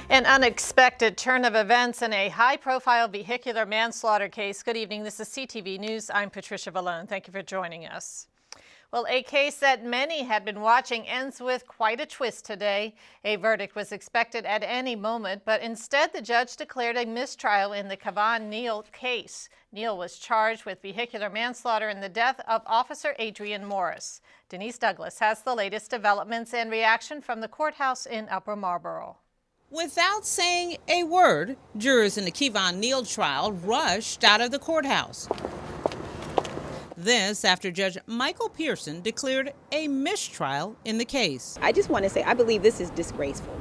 An unexpected turn of events in a high-profile vehicular manslaughter case. Good evening. This is CTV News. I'm Patricia Vallone. Thank you for joining us. Well, a case that many had been watching ends with quite a twist today. A verdict was expected at any moment, but instead the judge declared a mistrial in the Neal case. Neal was charged with vehicular manslaughter in the death of Officer Adrian Morris. Denise Douglas has the latest developments and reaction from the courthouse in Upper Marlboro. Without saying a word, jurors in the Neal trial rushed out of the courthouse. This after Judge Michael Pearson declared a mistrial in the case. I just want to say I believe this is disgraceful.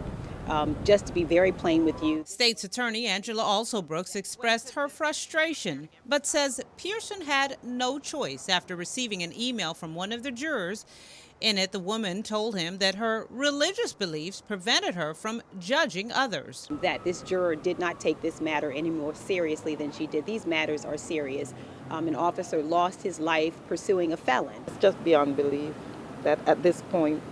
Just to be very plain with you. State's Attorney Angela Alsobrooks expressed her frustration, but says Pearson had no choice after receiving an email from one of the jurors. In it, the woman told him that her religious beliefs prevented her from judging others. That this juror did not take this matter any more seriously than she did. These matters are serious. An officer lost his life pursuing a felon. It's just beyond belief that at this point,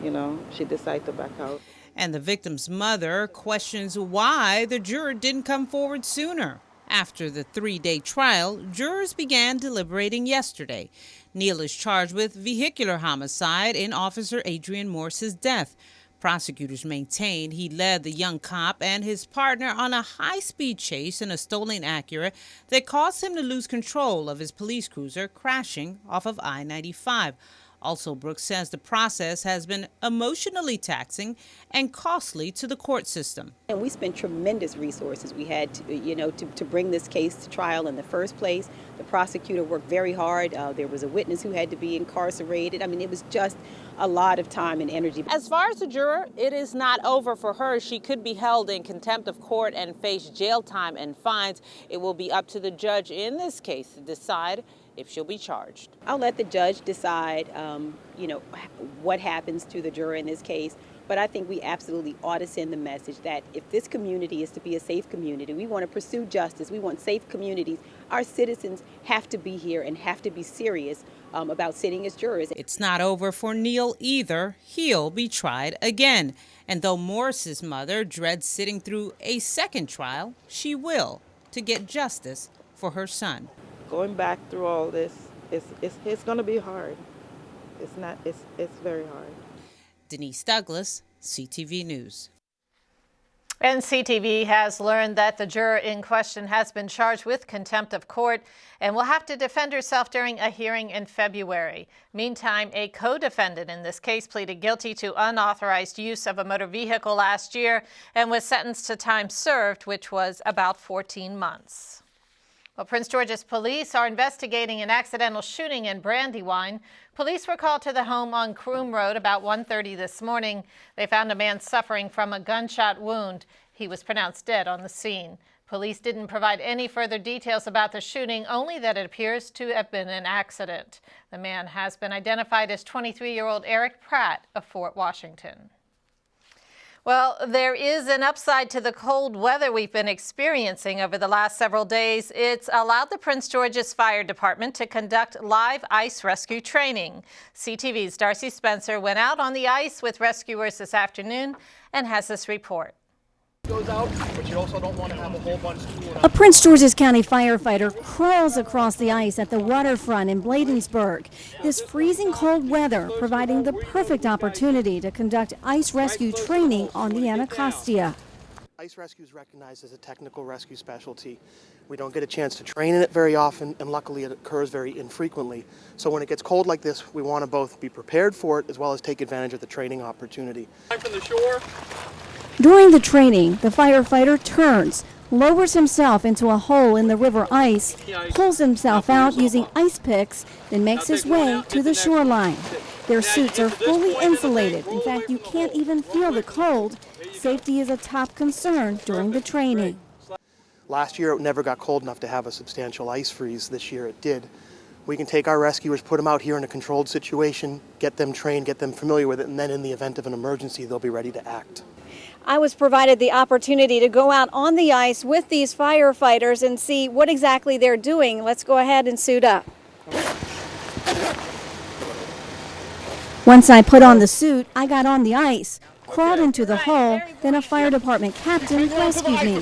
she decided to back out. And the victim's mother questions why the juror didn't come forward sooner. After the 3-day trial, jurors began deliberating yesterday. Neal is charged with vehicular homicide in Officer Adrian Morris's death. Prosecutors maintain he led the young cop and his partner on a high-speed chase in a stolen Acura that caused him to lose control of his police cruiser, crashing off of I-95. Also, Brooks says the process has been emotionally taxing and costly to the court system. And we spent tremendous resources. We had to bring this case to trial in the first place. The prosecutor worked very hard. There was a witness who had to be incarcerated. I mean, it was just a lot of time and energy. As far as the juror, it is not over for her. She could be held in contempt of court and face jail time and fines. It will be up to the judge in this case to decide if she'll be charged. I'll let the judge decide, what happens to the juror in this case. But I think we absolutely ought to send the message that if this community is to be a safe community, we want to pursue justice, we want safe communities, our citizens have to be here and have to be serious about sitting as jurors. It's not over for Neal either. He'll be tried again. And though Morris's mother dreads sitting through a second trial, she will, to get justice for her son. Going back through all this, it's going to be hard. It's very hard. Denise Douglas, CTV News. And CTV has learned that the juror in question has been charged with contempt of court and will have to defend herself during a hearing in February. Meantime, a co-defendant in this case pleaded guilty to unauthorized use of a motor vehicle last year and was sentenced to time served, which was about 14 months. Well, Prince George's police are investigating an accidental shooting in Brandywine. Police were called to the home on Croom Road about 1:30 this morning. They found a man suffering from a gunshot wound. He was pronounced dead on the scene. Police didn't provide any further details about the shooting, only that it appears to have been an accident. The man has been identified as 23-year-old Eric Pratt of Fort Washington. Well, there is an upside to the cold weather we've been experiencing over the last several days. It's allowed the Prince George's Fire Department to conduct live ice rescue training. CTV's Darcy Spencer went out on the ice with rescuers this afternoon and has this report. Goes out, but you also don't want to have a whole bunch of A Prince George's County firefighter crawls across the ice at the waterfront in Bladensburg. This freezing cold weather providing the perfect opportunity to conduct ice rescue training on the Anacostia. Ice rescue is recognized as a technical rescue specialty. We don't get a chance to train in it very often, and luckily it occurs very infrequently. So when it gets cold like this, we want to both be prepared for it as well as take advantage of the training opportunity. From the shore. During the training, the firefighter turns, lowers himself into a hole in the river ice, pulls himself out using ice picks, then makes his way to the shoreline. Their suits are fully insulated. In fact, you can't even feel the cold. Safety is a top concern during the training. Last year it never got cold enough to have a substantial ice freeze. This year it did. We can take our rescuers, put them out here in a controlled situation, get them trained, get them familiar with it, and then in the event of an emergency, they'll be ready to act. I was provided the opportunity to go out on the ice with these firefighters and see what exactly they're doing. Let's go ahead and suit up. Once I put on the suit, I got on the ice. crawled into the hole, then a fire department captain rescued me.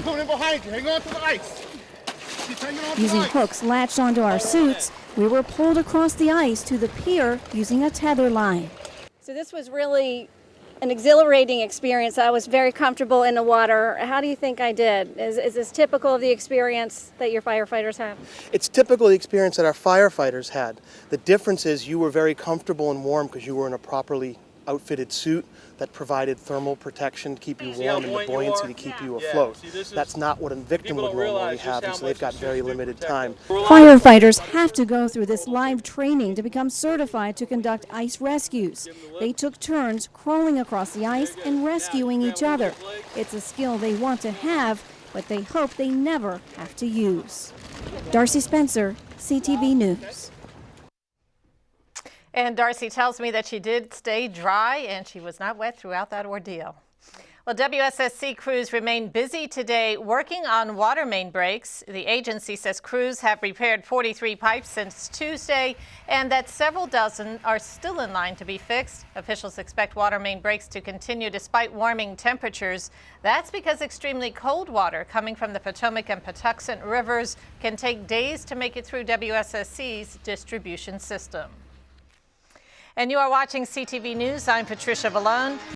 Using hooks latched onto our suits, we were pulled across the ice to the pier using a tether line. So this was really an exhilarating experience. I was very comfortable in the water. How do you think I did? Is this typical of the experience that your firefighters have? It's typical of the experience that our firefighters had. The difference is you were very comfortable and warm because you were in a properly outfitted suit that provided thermal protection to keep you warm and the buoyancy to keep you afloat. That's not what a victim would normally have, and so they've got very limited time. Firefighters have to go through this live training to become certified to conduct ice rescues. They took turns crawling across the ice and rescuing each other. It's a skill they want to have, but they hope they never have to use. Darcy Spencer, CTV News. And Darcy tells me that she did stay dry and she was not wet throughout that ordeal. Well, WSSC crews remain busy today working on water main breaks. The agency says crews have repaired 43 pipes since Tuesday and that several dozen are still in line to be fixed. Officials expect water main breaks to continue despite warming temperatures. That's because extremely cold water coming from the Potomac and Patuxent rivers can take days to make it through WSSC's distribution system. And you are watching CTV News. I'm Patricia Vallone.